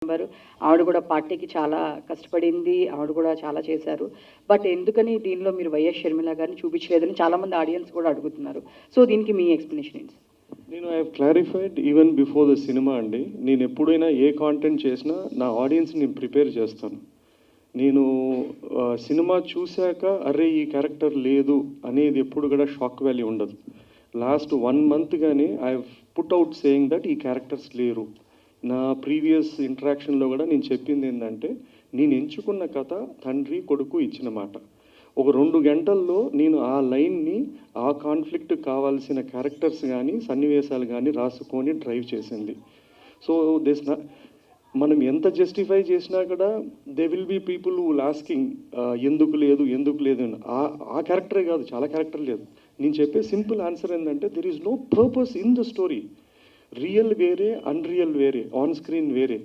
Member. ఆవిడ కూడా పార్టీకి చాలా కష్టపడింది. ఆవిడ కూడా చాలా చేశారు. బట్ ఎందుకని దీనిలో మీరు వైఎస్ షర్మిల గారిని చూపించలేదని చాలామంది ఆడియన్స్ కూడా అడుగుతున్నారు. సో దీనికి మీ ఎక్స్‌ప్లనేషన్ ఏంటి? నేను I have clarified even before the cinema అండి. నేను ఎప్పుడైనా ఏ కాంటెంట్ చేసినా నా ఆడియన్స్ని నేను ప్రిపేర్ చేస్తాను. నేను సినిమా చూశాక అరే ఈ క్యారెక్టర్ లేదు అనేది ఎప్పుడు కూడా షాక్ వాల్యూ ఉండదు. లాస్ట్ 1 month కానీ I have put out saying that ఈ క్యారెక్టర్స్ లేరు. నా ప్రీవియస్ ఇంటరాక్షన్లో కూడా నేను చెప్పింది ఏంటంటే నేను ఎంచుకున్న కథ తండ్రి కొడుకు ఇచ్చిన మాట. ఒక 2 గంటల్లో నేను ఆ లైన్ని ఆ కాన్ఫ్లిక్ట్ కావాల్సిన క్యారెక్టర్స్ కానీ సన్నివేశాలు కానీ రాసుకొని డ్రైవ్ చేసింది. సో దిస్ మనం ఎంత జస్టిఫై చేసినా కూడా they will be people who asking ఎందుకు లేదు ఎందుకు లేదు అని. ఆ క్యారెక్టరే కాదు, చాలా క్యారెక్టర్ లేదు. నేను చెప్పే సింపుల్ ఆన్సర్ ఏంటంటే there is no purpose in the story. Real వేరే, అన్రియల్ వేరే, ఆన్ స్క్రీన్ వేరే.